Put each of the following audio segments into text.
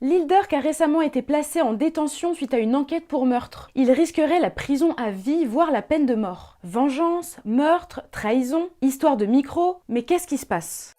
Lil Durk a récemment été placé en détention suite à une enquête pour meurtre. Il risquerait la prison à vie, voire la peine de mort. Vengeance, meurtre, trahison, histoire de micro, mais qu'est-ce qui se passe ?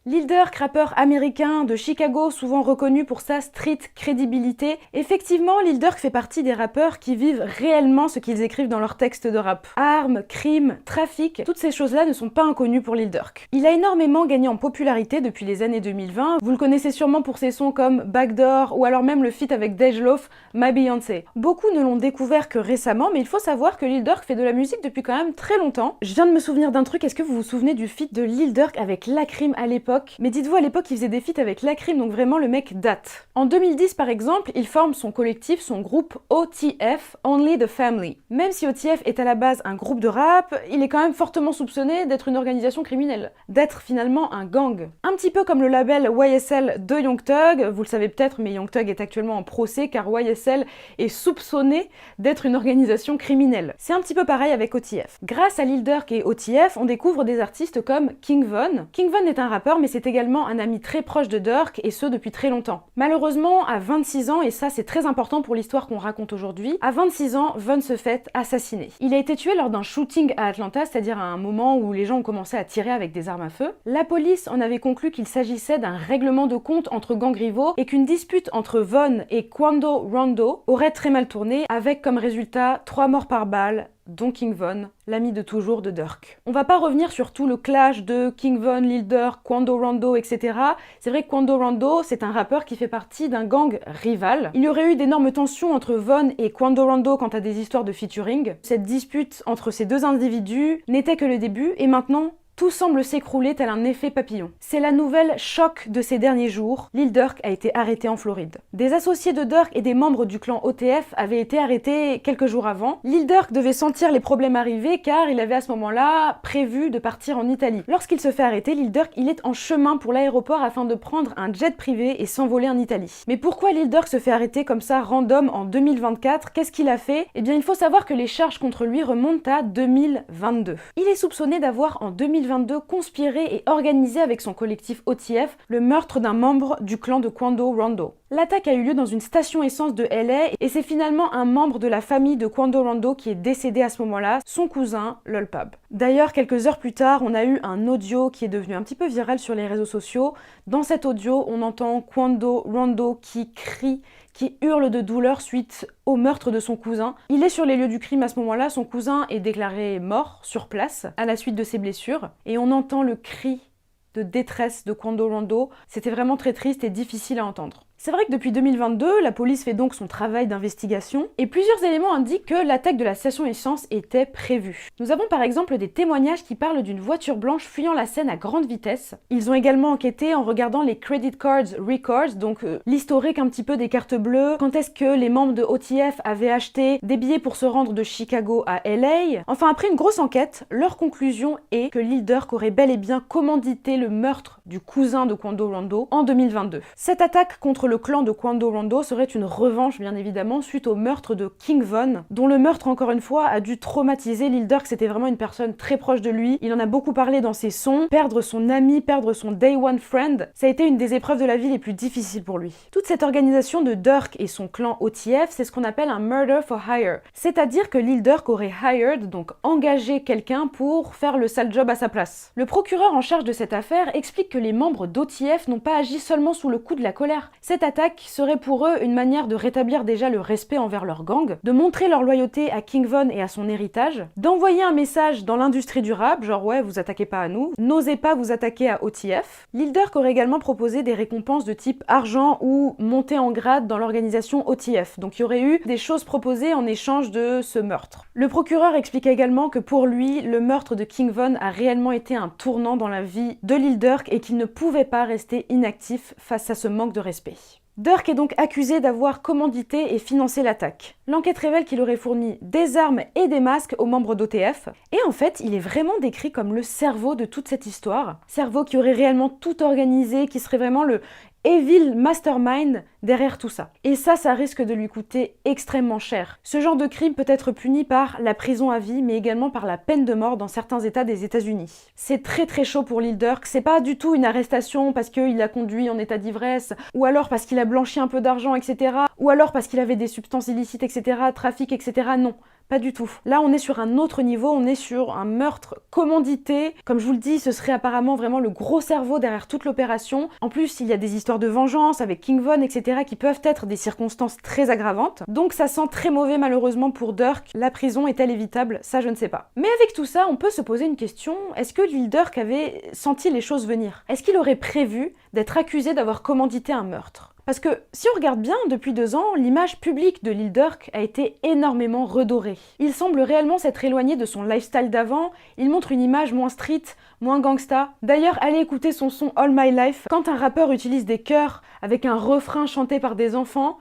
Lil Durk, rappeur américain de Chicago, souvent reconnu pour sa street crédibilité. Effectivement, Lil Durk fait partie des rappeurs qui vivent réellement ce qu'ils écrivent dans leurs textes de rap. Armes, crimes, trafic, toutes ces choses-là ne sont pas inconnues pour Lil Durk. Il a énormément gagné en popularité depuis les années 2020. Vous le connaissez sûrement pour ses sons comme Backdoor ou alors même le feat avec Dej Loaf, My Beyoncé. Beaucoup ne l'ont découvert que récemment, mais il faut savoir que Lil Durk fait de la musique depuis quand même très longtemps. Je viens de me souvenir d'un truc, est-ce que vous vous souvenez du feat de Lil Durk avec Lacrim à l'époque ? Mais dites-vous, à l'époque, il faisait des feats avec Lacrim, donc vraiment le mec date. En 2010, par exemple, il forme son collectif, son groupe OTF, Only the Family. Même si OTF est à la base un groupe de rap, il est quand même fortement soupçonné d'être une organisation criminelle, d'être finalement un gang. Un petit peu comme le label YSL de Young Thug, vous le savez peut-être, mais Young Thug est actuellement en procès car YSL est soupçonné d'être une organisation criminelle. C'est un petit peu pareil avec OTF. Grâce à Lil Durk et OTF, on découvre des artistes comme King Von. King Von est un rappeur, mais c'est également un ami très proche de Durk, et ce depuis très longtemps. Malheureusement, à 26 ans, et ça c'est très important pour l'histoire qu'on raconte aujourd'hui, à 26 ans, Von se fait assassiner. Il a été tué lors d'un shooting à Atlanta, c'est-à-dire à un moment où les gens ont commencé à tirer avec des armes à feu. La police en avait conclu qu'il s'agissait d'un règlement de compte entre gangs rivaux et qu'une dispute entre Von et Quando Rondo aurait très mal tourné, avec comme résultat 3 morts par balle, dont King Von, l'ami de toujours de Durk. On va pas revenir sur tout le clash de King Von, Lil Durk, Quando Rondo, etc. C'est vrai que Quando Rondo, c'est un rappeur qui fait partie d'un gang rival. Il y aurait eu d'énormes tensions entre Von et Quando Rondo quant à des histoires de featuring. Cette dispute entre ces deux individus n'était que le début, et maintenant, tout semble s'écrouler tel un effet papillon. C'est la nouvelle choc de ces derniers jours. Lil Durk a été arrêté en Floride. Des associés de Durk et des membres du clan OTF avaient été arrêtés quelques jours avant. Lil Durk devait sentir les problèmes arriver car il avait à ce moment-là prévu de partir en Italie. Lorsqu'il se fait arrêter, Lil Durk, il est en chemin pour l'aéroport afin de prendre un jet privé et s'envoler en Italie. Mais pourquoi Lil Durk se fait arrêter comme ça random en 2024 ? Qu'est-ce qu'il a fait ? Eh bien, il faut savoir que les charges contre lui remontent à 2022. Il est soupçonné d'avoir en 2022 conspiré et organisé avec son collectif OTF le meurtre d'un membre du clan de Quando Rondo. L'attaque a eu lieu dans une station essence de LA et c'est finalement un membre de la famille de Quando Rondo qui est décédé à ce moment-là, son cousin, Lil Pub. D'ailleurs, quelques heures plus tard, on a eu un audio qui est devenu un petit peu viral sur les réseaux sociaux. Dans cet audio, on entend Quando Rondo qui crie, qui hurle de douleur suite au meurtre de son cousin. Il est sur les lieux du crime à ce moment-là, son cousin est déclaré mort sur place à la suite de ses blessures et on entend le cri de détresse de Quando Rondo. C'était vraiment très triste et difficile à entendre. C'est vrai que depuis 2022, la police fait donc son travail d'investigation et plusieurs éléments indiquent que l'attaque de la station essence était prévue. Nous avons par exemple des témoignages qui parlent d'une voiture blanche fuyant la scène à grande vitesse. Ils ont également enquêté en regardant les credit cards records, donc l'historique un petit peu des cartes bleues, quand est-ce que les membres de OTF avaient acheté des billets pour se rendre de Chicago à LA. Enfin, après une grosse enquête, leur conclusion est que Lil Durk aurait bel et bien commandité le meurtre du cousin de Quando Rondo en 2022. Cette attaque contre le clan de Quando Rondo serait une revanche bien évidemment suite au meurtre de King Von, dont le meurtre encore une fois a dû traumatiser Lil Durk. C'était vraiment une personne très proche de lui, il en a beaucoup parlé dans ses sons. Perdre son ami, perdre son day one friend, ça a été une des épreuves de la vie les plus difficiles pour lui. Toute cette organisation de Durk et son clan OTF, c'est ce qu'on appelle un murder for hire, c'est-à-dire que Lil Durk aurait hired, donc engagé quelqu'un pour faire le sale job à sa place. Le procureur en charge de cette affaire explique que les membres d'OTF n'ont pas agi seulement sous le coup de la colère. Cette attaque serait pour eux une manière de rétablir déjà le respect envers leur gang, de montrer leur loyauté à King Von et à son héritage, d'envoyer un message dans l'industrie du rap, genre ouais, vous attaquez pas à nous, n'osez pas vous attaquer à OTF. Lil Durk aurait également proposé des récompenses de type argent ou montée en grade dans l'organisation OTF, donc il y aurait eu des choses proposées en échange de ce meurtre. Le procureur explique également que pour lui, le meurtre de King Von a réellement été un tournant dans la vie de Lil Durk et qu'il ne pouvait pas rester inactif face à ce manque de respect. Durk est donc accusé d'avoir commandité et financé l'attaque. L'enquête révèle qu'il aurait fourni des armes et des masques aux membres d'OTF. Et en fait, il est vraiment décrit comme le cerveau de toute cette histoire. Cerveau qui aurait réellement tout organisé, qui serait vraiment le evil mastermind derrière tout ça. Et ça risque de lui coûter extrêmement cher. Ce genre de crime peut être puni par la prison à vie, mais également par la peine de mort dans certains états des États-Unis. C'est très très chaud pour Lil Durk, c'est pas du tout une arrestation parce qu'il a conduit en état d'ivresse, ou alors parce qu'il a blanchi un peu d'argent, etc. Ou alors parce qu'il avait des substances illicites, etc., trafic, etc. Non. Pas du tout. Là, on est sur un autre niveau, on est sur un meurtre commandité. Comme je vous le dis, ce serait apparemment vraiment le gros cerveau derrière toute l'opération. En plus, il y a des histoires de vengeance avec King Von, etc. qui peuvent être des circonstances très aggravantes. Donc ça sent très mauvais malheureusement pour Durk. La prison est-elle évitable? Ça, je ne sais pas. Mais avec tout ça, on peut se poser une question. Est-ce que Lil Durk avait senti les choses venir? Est-ce qu'il aurait prévu d'être accusé d'avoir commandité un meurtre? Parce que si on regarde bien, depuis 2 ans, l'image publique de Lil Durk a été énormément redorée. Il semble réellement s'être éloigné de son lifestyle d'avant, il montre une image moins street, moins gangsta. D'ailleurs, allez écouter son son All My Life. Quand un rappeur utilise des chœurs avec un refrain chanté par des enfants,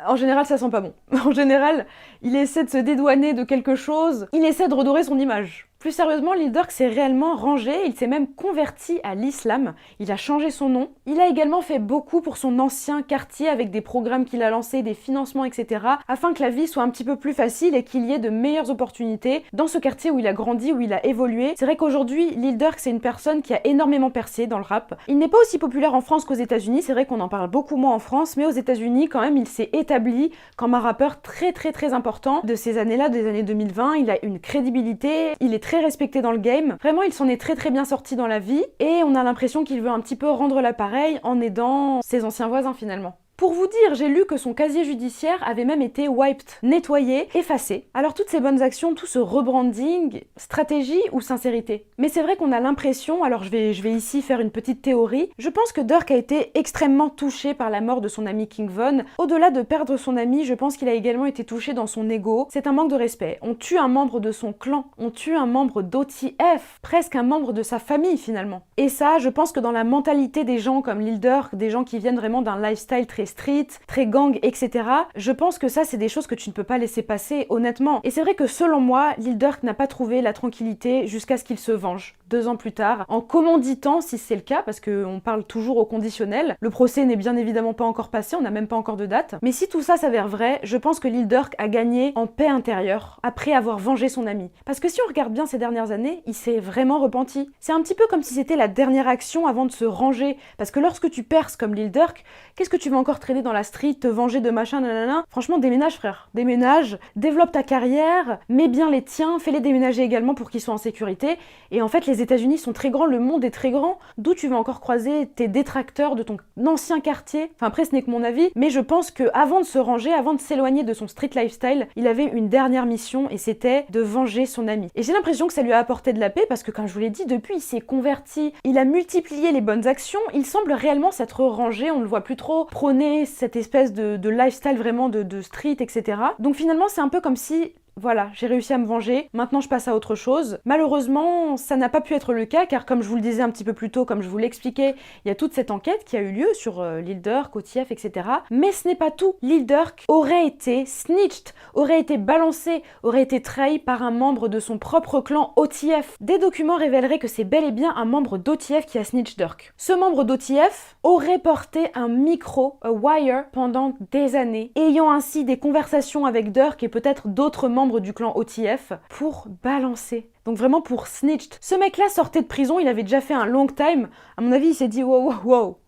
en général, ça sent pas bon. En général, il essaie de se dédouaner de quelque chose, il essaie de redorer son image. Plus sérieusement, Lil Durk s'est réellement rangé, il s'est même converti à l'islam, il a changé son nom. Il a également fait beaucoup pour son ancien quartier avec des programmes qu'il a lancés, des financements, etc. afin que la vie soit un petit peu plus facile et qu'il y ait de meilleures opportunités dans ce quartier où il a grandi, où il a évolué. C'est vrai qu'aujourd'hui, Lil Durk, c'est une personne qui a énormément percé dans le rap. Il n'est pas aussi populaire en France qu'aux États-Unis, c'est vrai qu'on en parle beaucoup moins en France, mais aux États-Unis, quand même, il s'est établi comme un rappeur très très très important de ces années-là, des années 2020. Il a une crédibilité, il est très respecté dans le game. Vraiment, il s'en est très très bien sorti dans la vie et on a l'impression qu'il veut un petit peu rendre l'appareil en aidant ses anciens voisins finalement. Pour vous dire, j'ai lu que son casier judiciaire avait même été wiped, nettoyé, effacé. Alors toutes ces bonnes actions, tout ce rebranding, stratégie ou sincérité? Mais c'est vrai qu'on a l'impression, alors je vais ici faire une petite théorie, je pense que Durk a été extrêmement touché par la mort de son ami King Von. Au-delà de perdre son ami, je pense qu'il a également été touché dans son ego. C'est un manque de respect. On tue un membre de son clan, on tue un membre d'OTF, presque un membre de sa famille finalement. Et ça, je pense que dans la mentalité des gens comme Lil Durk, des gens qui viennent vraiment d'un lifestyle très street, très gang, etc. Je pense que ça, c'est des choses que tu ne peux pas laisser passer, honnêtement. Et c'est vrai que selon moi, Lil Durk n'a pas trouvé la tranquillité jusqu'à ce qu'il se venge. 2 ans plus tard, en commanditant, si c'est le cas, parce qu'on parle toujours au conditionnel. Le procès n'est bien évidemment pas encore passé, on n'a même pas encore de date. Mais si tout ça s'avère vrai, je pense que Lil Durk a gagné en paix intérieure après avoir vengé son ami. Parce que si on regarde bien ces dernières années, il s'est vraiment repenti. C'est un petit peu comme si c'était la dernière action avant de se ranger. Parce que lorsque tu perces comme Lil Durk, qu'est-ce que tu vas encore traîner dans la street, te venger de machin, nanana? Franchement, déménage frère, déménage, développe ta carrière, mets bien les tiens, fais-les déménager également pour qu'ils soient en sécurité. Et en fait, les États-Unis sont très grands, le monde est très grand, d'où tu vas encore croiser tes détracteurs de ton ancien quartier. Enfin après, ce n'est que mon avis, mais je pense que avant de se ranger, avant de s'éloigner de son street lifestyle, il avait une dernière mission et c'était de venger son ami. Et j'ai l'impression que ça lui a apporté de la paix parce que, comme je vous l'ai dit, depuis il s'est converti, il a multiplié les bonnes actions, il semble réellement s'être rangé, on ne le voit plus trop prôner cette espèce de lifestyle vraiment de street, etc. Donc finalement, c'est un peu comme si voilà, j'ai réussi à me venger, maintenant je passe à autre chose. Malheureusement, ça n'a pas pu être le cas, car comme je vous le disais un petit peu plus tôt, comme je vous l'expliquais, il y a toute cette enquête qui a eu lieu sur Lil Durk, OTF, etc. Mais ce n'est pas tout. Lil Durk aurait été snitched, aurait été balancé, aurait été trahi par un membre de son propre clan OTF. Des documents révéleraient que c'est bel et bien un membre d'OTF qui a snitch Durk. Ce membre d'OTF aurait porté un micro, a wire, pendant des années, ayant ainsi des conversations avec Durk et peut-être d'autres membres du clan OTF pour balancer. Donc vraiment pour snitched. Ce mec-là sortait de prison, il avait déjà fait un long time. À mon avis, il s'est dit wow,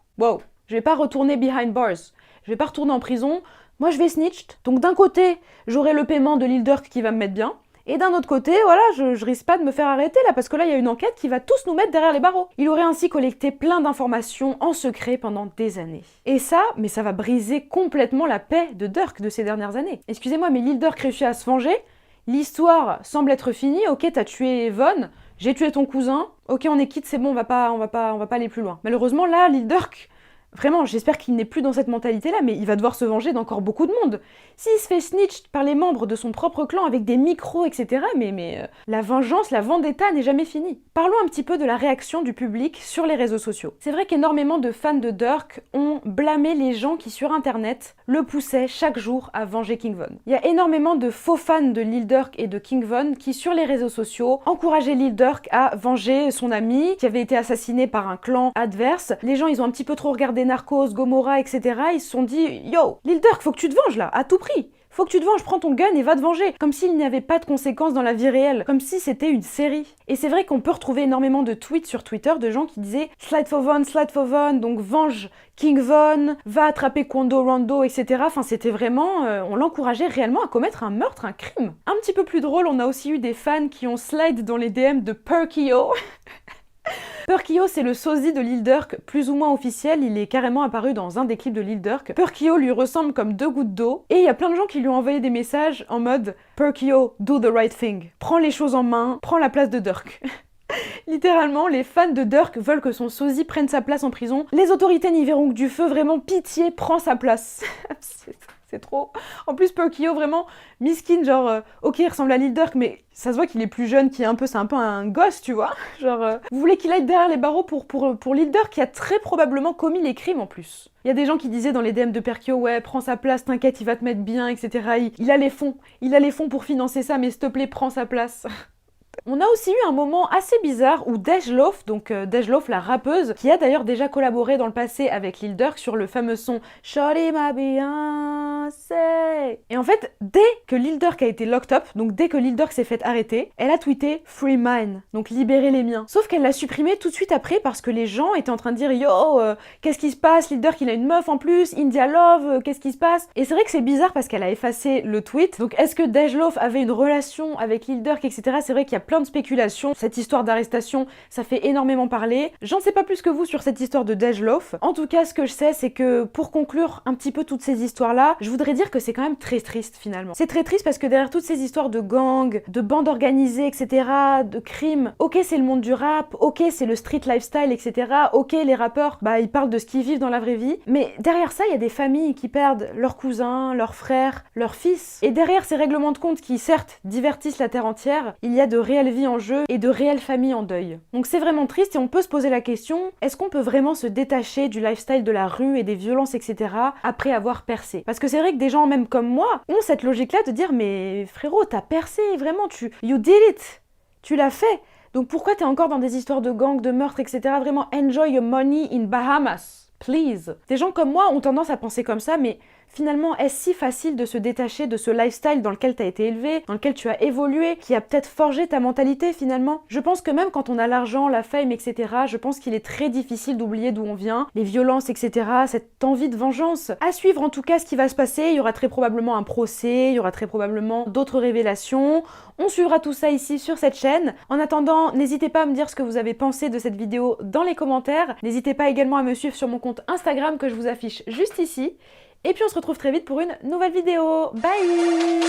je vais pas retourner behind bars. Je vais pas retourner en prison. Moi, je vais snitched. Donc d'un côté, j'aurai le paiement de Lil Durk qui va me mettre bien. Et d'un autre côté, voilà, je risque pas de me faire arrêter là, parce que là, il y a une enquête qui va tous nous mettre derrière les barreaux. Il aurait ainsi collecté plein d'informations en secret pendant des années. Et ça, mais ça va briser complètement la paix de Durk de ces dernières années. Excusez-moi, mais Lil Durk réussit à se venger. L'histoire semble être finie. Ok, t'as tué Von, j'ai tué ton cousin. Ok, on est quitte, c'est bon, on va pas aller plus loin. Malheureusement, là, Lil Durk, vraiment, j'espère qu'il n'est plus dans cette mentalité-là, mais il va devoir se venger d'encore beaucoup de monde. S'il se fait snitch par les membres de son propre clan avec des micros, etc., la vengeance, la vendetta n'est jamais finie. Parlons un petit peu de la réaction du public sur les réseaux sociaux. C'est vrai qu'énormément de fans de Durk ont blâmé les gens qui, sur Internet, le poussaient chaque jour à venger King Von. Il y a énormément de faux fans de Lil Durk et de King Von qui, sur les réseaux sociaux, encourageaient Lil Durk à venger son ami qui avait été assassiné par un clan adverse. Les gens, ils ont un petit peu trop regardé des Narcos, Gomorrah, etc., ils se sont dit « Yo, Lil Durk, faut que tu te venges là, à tout prix !» Faut que tu te venges, prends ton gun et va te venger. Comme s'il n'y avait pas de conséquences dans la vie réelle. Comme si c'était une série. Et c'est vrai qu'on peut retrouver énormément de tweets sur Twitter de gens qui disaient Slide for Von, donc venge King Von, va attraper Quando Rondo, etc. Enfin, c'était vraiment... on l'encourageait réellement à commettre un meurtre, un crime. Un petit peu plus drôle, on a aussi eu des fans qui ont slide dans les DM de Perkio. Perkio, c'est le sosie de Lil Durk, plus ou moins officiel, il est carrément apparu dans un des clips de Lil Durk. Perkio lui ressemble comme deux gouttes d'eau, et il y a plein de gens qui lui ont envoyé des messages en mode « Perkio, do the right thing. Prends les choses en main, prends la place de Durk. » Littéralement, les fans de Durk veulent que son sosie prenne sa place en prison. Les autorités n'y verront que du feu, vraiment, pitié, prends sa place. C'est trop. En plus, Perkio, vraiment, miskin, genre, ok, il ressemble à Lil Durk, mais ça se voit qu'il est plus jeune, c'est un peu un gosse, tu vois. Genre, vous voulez qu'il aille derrière les barreaux pour Lil Durk, qui a très probablement commis les crimes en plus. Il y a des gens qui disaient dans les DM de Perkio, ouais, prends sa place, t'inquiète, il va te mettre bien, etc. Il a les fonds pour financer ça, mais s'il te plaît, prends sa place. On a aussi eu un moment assez bizarre où Dej Loaf, donc Dej Loaf, la rappeuse, qui a d'ailleurs déjà collaboré dans le passé avec Lil Durk sur le fameux son Shorty ma Beyoncé. Et en fait, dès que Lil Durk a été locked up, donc dès que Lil Durk s'est fait arrêter, elle a tweeté Free mine, donc libérez les miens. Sauf qu'elle l'a supprimé tout de suite après parce que les gens étaient en train de dire yo, qu'est-ce qui se passe, Lil Durk il a une meuf en plus, India Love, qu'est-ce qui se passe? Et c'est vrai que c'est bizarre parce qu'elle a effacé le tweet. Donc est-ce que Dej Loaf avait une relation avec Lil Durk, etc. C'est vrai qu'il y a plein de spéculations. Cette histoire d'arrestation, ça fait énormément parler. J'en sais pas plus que vous sur cette histoire de Dej Loaf. En tout cas, ce que je sais, c'est que pour conclure un petit peu toutes ces histoires-là, je voudrais dire que c'est quand même très triste finalement. C'est très triste parce que derrière toutes ces histoires de gangs, de bandes organisées, etc., de crimes, ok, c'est le monde du rap, ok, c'est le street lifestyle, etc., ok, les rappeurs, bah, ils parlent de ce qu'ils vivent dans la vraie vie, mais derrière ça, il y a des familles qui perdent leurs cousins, leurs frères, leurs fils. Et derrière ces règlements de compte qui, certes, divertissent la terre entière, il y a de réelles vies en jeu et de réelles familles en deuil. Donc c'est vraiment triste et on peut se poser la question, est-ce qu'on peut vraiment se détacher du lifestyle de la rue et des violences, etc. après avoir percé? Parce que c'est vrai que des gens, même comme moi, ont cette logique-là de dire mais frérot, t'as percé, vraiment, you did it, tu l'as fait. Donc pourquoi t'es encore dans des histoires de gangs, de meurtres, etc. Vraiment, enjoy your money in Bahamas, please. Des gens comme moi ont tendance à penser comme ça, mais finalement, est-ce si facile de se détacher de ce lifestyle dans lequel t'as été élevé, dans lequel tu as évolué, qui a peut-être forgé ta mentalité finalement? Je pense que même quand on a l'argent, la fame, etc., je pense qu'il est très difficile d'oublier d'où on vient, les violences, etc., cette envie de vengeance. À suivre en tout cas ce qui va se passer, il y aura très probablement un procès, il y aura très probablement d'autres révélations. On suivra tout ça ici sur cette chaîne. En attendant, n'hésitez pas à me dire ce que vous avez pensé de cette vidéo dans les commentaires. N'hésitez pas également à me suivre sur mon compte Instagram que je vous affiche juste ici. Et puis on se retrouve très vite pour une nouvelle vidéo. Bye!